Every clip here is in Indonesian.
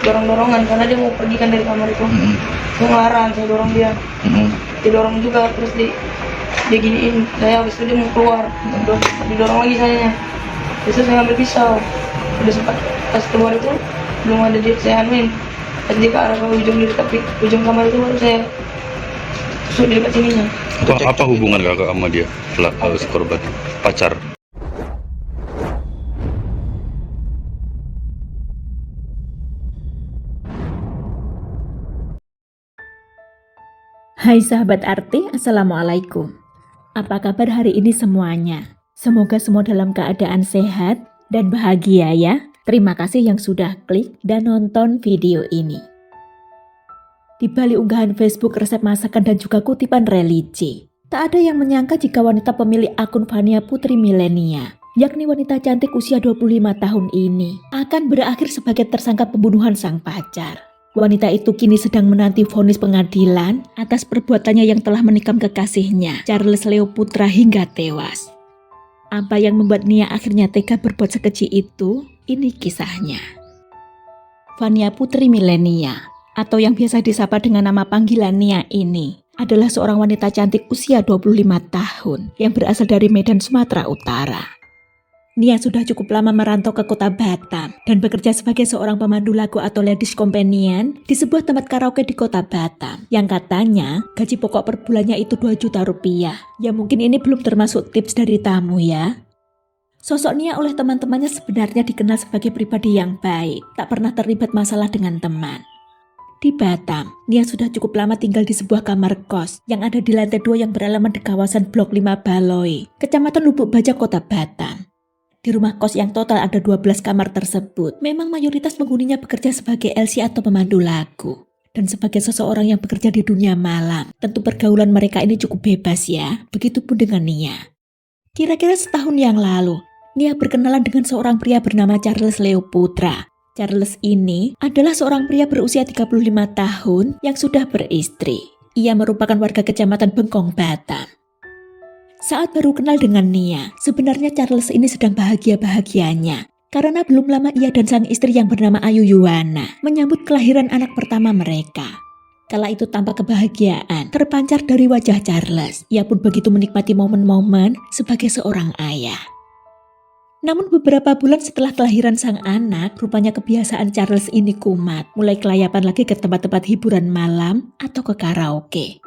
dorong-dorongan karena dia mau pergi kan dari kamar itu. Saya ngelarang, saya dorong dia. Didorong juga terus dia giniin saya, habis itu dia mau keluar. Didorong lagi sayanya. Terus saya ambil pisau. Udah sempat pas keluar itu belum ada dia saya anuin. Pas dia ke arah ujung kamar itu baru saya tusuk di dekat sininya. Apa hubungan kakak sama dia si korban? Pacar? Hai sahabat Arti, Assalamualaikum. Apa kabar hari ini semuanya? Semoga semua dalam keadaan sehat dan bahagia ya. Terima kasih yang sudah klik dan nonton video ini. Di balik unggahan Facebook resep masakan dan juga kutipan religi, tak ada yang menyangka jika wanita pemilik akun Fania Putri Milenia, yakni wanita cantik usia 25 tahun ini, akan berakhir sebagai tersangka pembunuhan sang pacar. Wanita itu kini sedang menanti vonis pengadilan atas perbuatannya yang telah menikam kekasihnya, Charles Leo Putra, hingga tewas. Apa yang membuat Nia akhirnya tega berbuat sekeji itu? Ini kisahnya. Fania Putri Milenia, atau yang biasa disapa dengan nama panggilan Nia ini, adalah seorang wanita cantik usia 25 tahun yang berasal dari Medan, Sumatera Utara. Nia sudah cukup lama merantau ke kota Batam dan bekerja sebagai seorang pemandu lagu atau ladies companion di sebuah tempat karaoke di kota Batam yang katanya gaji pokok per bulannya itu 2 juta rupiah. Ya mungkin ini belum termasuk tips dari tamu ya. Sosok Nia oleh teman-temannya sebenarnya dikenal sebagai pribadi yang baik, tak pernah terlibat masalah dengan teman. Di Batam, Nia sudah cukup lama tinggal di sebuah kamar kos yang ada di lantai 2 yang beralamat di kawasan Blok 5 Baloi, Kecamatan Lubuk Baja, Kota Batam. Di rumah kos yang total ada 12 kamar tersebut, memang mayoritas penghuninya bekerja sebagai LC atau pemandu lagu. Dan sebagai seseorang yang bekerja di dunia malam, tentu pergaulan mereka ini cukup bebas ya, begitupun dengan Nia. Kira-kira setahun yang lalu, Nia berkenalan dengan seorang pria bernama Charles Leo Putra. Charles ini adalah seorang pria berusia 35 tahun yang sudah beristri. Ia merupakan warga Kecamatan Bengkong, Batam. Saat baru kenal dengan Nia, sebenarnya Charles ini sedang bahagia-bahagianya. Karena belum lama ia dan sang istri yang bernama Ayu Yuwana menyambut kelahiran anak pertama mereka. Kala itu tampak kebahagiaan terpancar dari wajah Charles. Ia pun begitu menikmati momen-momen sebagai seorang ayah. Namun beberapa bulan setelah kelahiran sang anak, rupanya kebiasaan Charles ini kumat, mulai kelayapan lagi ke tempat-tempat hiburan malam atau ke karaoke.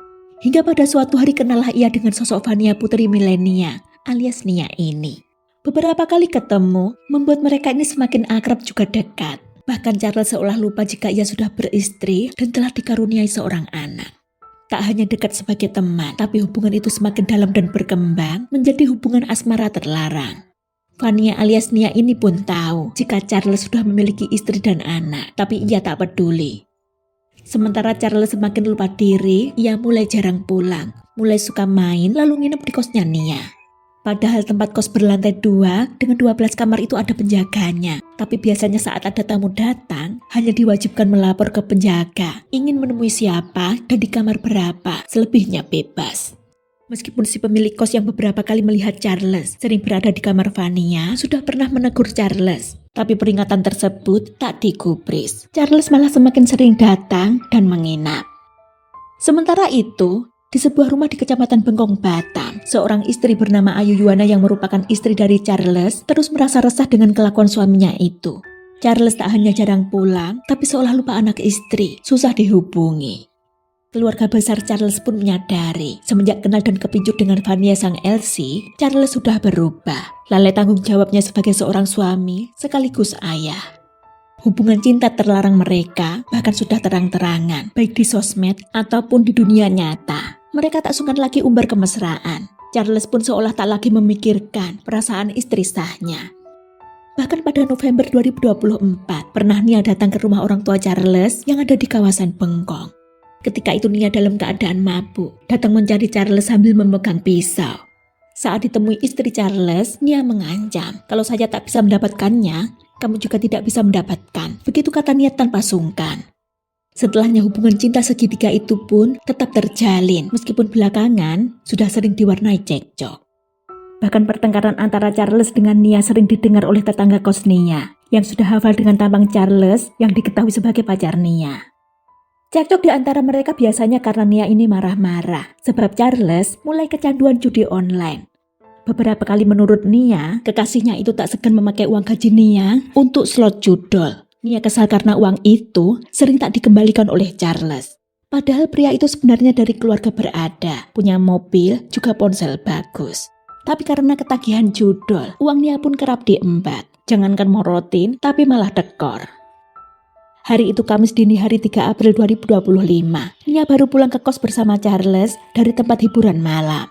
Hingga pada suatu hari kenalah ia dengan sosok Fania Putri Milenia alias Nia ini. Beberapa kali ketemu membuat mereka ini semakin akrab juga dekat. Bahkan Charles seolah lupa jika ia sudah beristri dan telah dikaruniai seorang anak. Tak hanya dekat sebagai teman, tapi hubungan itu semakin dalam dan berkembang menjadi hubungan asmara terlarang. Fania alias Nia ini pun tahu jika Charles sudah memiliki istri dan anak, tapi ia tak peduli. Sementara Charles semakin lupa diri, ia mulai jarang pulang, mulai suka main lalu nginep di kosnya Nia. Padahal tempat kos berlantai 2 dengan 12 kamar itu ada penjaganya. Tapi biasanya saat ada tamu datang, hanya diwajibkan melapor ke penjaga, ingin menemui siapa dan di kamar berapa, selebihnya bebas. Meskipun si pemilik kos yang beberapa kali melihat Charles sering berada di kamar Fania sudah pernah menegur Charles, tapi peringatan tersebut tak digubris. Charles malah semakin sering datang dan menginap. Sementara itu, di sebuah rumah di Kecamatan Bengkong, Batam, seorang istri bernama Ayu Yuwana yang merupakan istri dari Charles terus merasa resah dengan kelakuan suaminya itu. Charles tak hanya jarang pulang, tapi seolah lupa anak istri, susah dihubungi. Keluarga besar Charles pun menyadari, semenjak kenal dan kepincut dengan Fania sang LC, Charles sudah berubah. Lalai tanggung jawabnya sebagai seorang suami sekaligus ayah. Hubungan cinta terlarang mereka bahkan sudah terang-terangan, baik di sosmed ataupun di dunia nyata. Mereka tak sungkan lagi umbar kemesraan. Charles pun seolah tak lagi memikirkan perasaan istri sahnya. Bahkan pada November 2024, pernah Nia datang ke rumah orang tua Charles yang ada di kawasan Bengkong. Ketika itu Nia dalam keadaan mabuk, datang mencari Charles sambil memegang pisau. Saat ditemui istri Charles, Nia mengancam, kalau saja tak bisa mendapatkannya, kamu juga tidak bisa mendapatkan. Begitu kata Nia tanpa sungkan. Setelahnya hubungan cinta segitiga itu pun tetap terjalin, meskipun belakangan sudah sering diwarnai cekcok. Bahkan pertengkaran antara Charles dengan Nia sering didengar oleh tetangga kos Nia, yang sudah hafal dengan tampang Charles yang diketahui sebagai pacar Nia. Cekcok di antara mereka biasanya karena Nia ini marah-marah, sebab Charles mulai kecanduan judi online. Beberapa kali menurut Nia, kekasihnya itu tak segan memakai uang gaji Nia untuk slot judol. Nia kesal karena uang itu sering tak dikembalikan oleh Charles. Padahal pria itu sebenarnya dari keluarga berada, punya mobil, juga ponsel bagus. Tapi karena ketagihan judol, uang Nia pun kerap diembat. Jangankan morotin, tapi malah tekor. Hari itu Kamis dini hari 3 April 2025, Nia baru pulang ke kos bersama Charles dari tempat hiburan malam.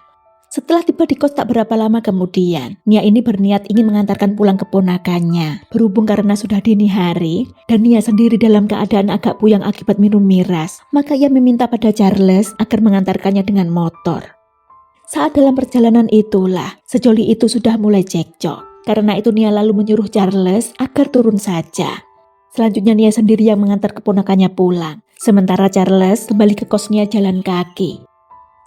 Setelah tiba di kos tak berapa lama kemudian, Nia ini berniat ingin mengantarkan pulang keponakannya. Berhubung karena sudah dini hari, dan Nia sendiri dalam keadaan agak puyeng akibat minum miras, maka ia meminta pada Charles agar mengantarkannya dengan motor. Saat dalam perjalanan itulah, sejoli itu sudah mulai cekcok. Karena itu Nia lalu menyuruh Charles agar turun saja. Selanjutnya Nia sendiri yang mengantar keponakannya pulang. Sementara Charles kembali ke kos Nia jalan kaki.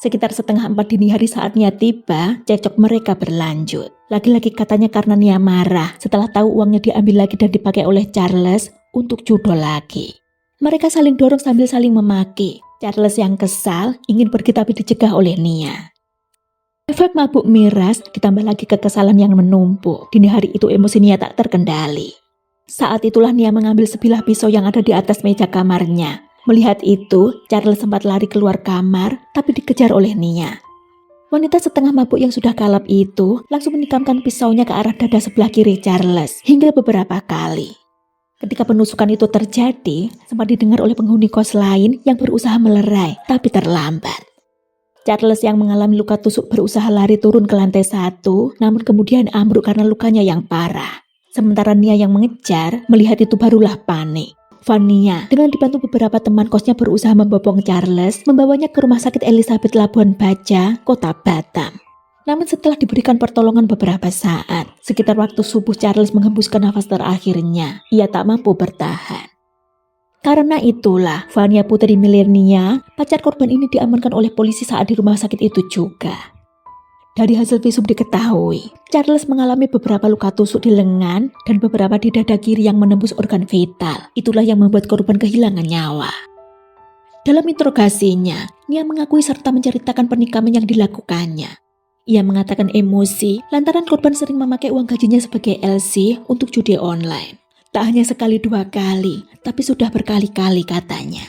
Sekitar 3:30 dini hari saat Nia tiba, cekcok mereka berlanjut. Lagi-lagi katanya karena Nia marah setelah tahu uangnya diambil lagi dan dipakai oleh Charles untuk judol lagi. Mereka saling dorong sambil saling memaki. Charles yang kesal ingin pergi tapi dicegah oleh Nia. Efek mabuk miras ditambah lagi kekesalan yang menumpuk. Dini hari itu emosi Nia tak terkendali. Saat itulah Nia mengambil sebilah pisau yang ada di atas meja kamarnya. Melihat itu, Charles sempat lari keluar kamar, tapi dikejar oleh Nia. Wanita setengah mabuk yang sudah kalap itu langsung menikamkan pisaunya ke arah dada sebelah kiri Charles hingga beberapa kali. Ketika penusukan itu terjadi, sempat didengar oleh penghuni kos lain yang berusaha melerai, tapi terlambat. Charles yang mengalami luka tusuk berusaha lari turun ke lantai 1, namun kemudian ambruk karena lukanya yang parah. Sementara Nia yang mengejar, melihat itu barulah panik. Vania dengan dibantu beberapa teman kosnya berusaha membopong Charles, membawanya ke rumah sakit Elizabeth Labuan Baja, kota Batam. Namun setelah diberikan pertolongan beberapa saat, sekitar waktu subuh Charles menghembuskan nafas terakhirnya. Ia tak mampu bertahan. Karena itulah, Vania putri milik Nia, pacar korban ini diamankan oleh polisi saat di rumah sakit itu juga. Dari hasil visum diketahui, Charles mengalami beberapa luka tusuk di lengan dan beberapa di dada kiri yang menembus organ vital. Itulah yang membuat korban kehilangan nyawa. Dalam interogasinya, Nia mengakui serta menceritakan penikaman yang dilakukannya. Ia mengatakan emosi lantaran korban sering memakai uang gajinya sebagai LC untuk judi online. Tak hanya sekali dua kali, tapi sudah berkali-kali katanya.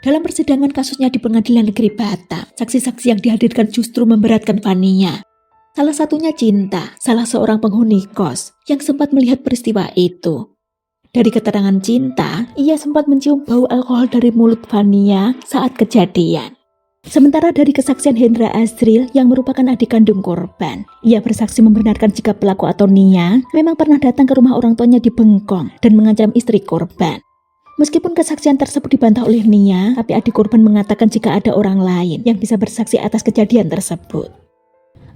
Dalam persidangan kasusnya di Pengadilan Negeri Batam, saksi-saksi yang dihadirkan justru memberatkan Vania. Salah satunya Cinta, salah seorang penghuni kos yang sempat melihat peristiwa itu. Dari keterangan Cinta, ia sempat mencium bau alkohol dari mulut Vania saat kejadian. Sementara dari kesaksian Hendra Azril yang merupakan adik kandung korban, ia bersaksi membenarkan jika pelaku atau Nia memang pernah datang ke rumah orang tuanya di Bengkong dan mengancam istri korban. Meskipun kesaksian tersebut dibantah oleh Nia, tapi adik korban mengatakan jika ada orang lain yang bisa bersaksi atas kejadian tersebut.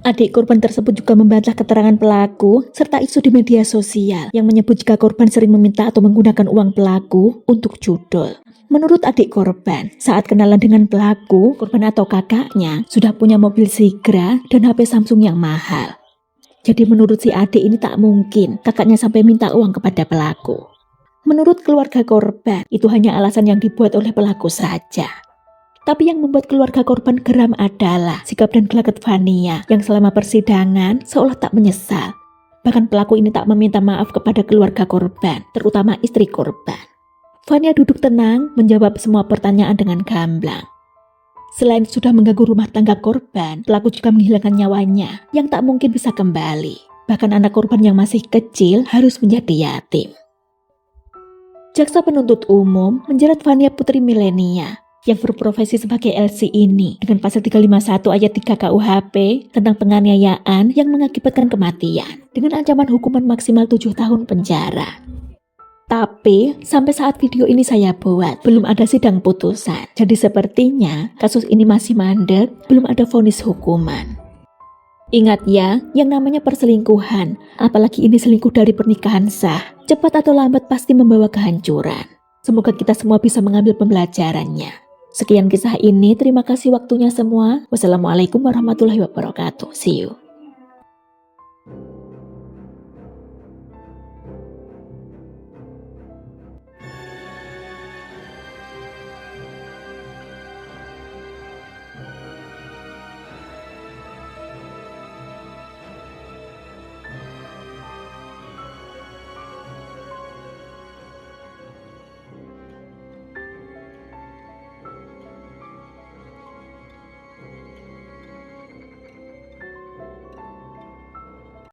Adik korban tersebut juga membantah keterangan pelaku serta isu di media sosial yang menyebut jika korban sering meminta atau menggunakan uang pelaku untuk judol. Menurut adik korban, saat kenalan dengan pelaku, korban atau kakaknya sudah punya mobil Sigra dan HP Samsung yang mahal. Jadi menurut si adik ini tak mungkin kakaknya sampai minta uang kepada pelaku. Menurut keluarga korban, itu hanya alasan yang dibuat oleh pelaku saja. Tapi yang membuat keluarga korban geram adalah sikap dan gelagat Vania yang selama persidangan seolah tak menyesal. Bahkan pelaku ini tak meminta maaf kepada keluarga korban, terutama istri korban. Vania duduk tenang menjawab semua pertanyaan dengan gamblang. Selain sudah mengganggu rumah tangga korban, pelaku juga menghilangkan nyawanya yang tak mungkin bisa kembali. Bahkan anak korban yang masih kecil harus menjadi yatim. Jaksa penuntut umum menjerat Vania putri milenia yang berprofesi sebagai LC ini dengan pasal 351 ayat 3 KUHP tentang penganiayaan yang mengakibatkan kematian dengan ancaman hukuman maksimal 7 tahun penjara. Tapi sampai saat video ini saya buat belum ada sidang putusan. Jadi sepertinya kasus ini masih mandek, belum ada vonis hukuman. Ingat ya, yang namanya perselingkuhan, apalagi ini selingkuh dari pernikahan sah, cepat atau lambat pasti membawa kehancuran. Semoga kita semua bisa mengambil pembelajarannya. Sekian kisah ini, terima kasih waktunya semua. Wassalamualaikum warahmatullahi wabarakatuh. See you.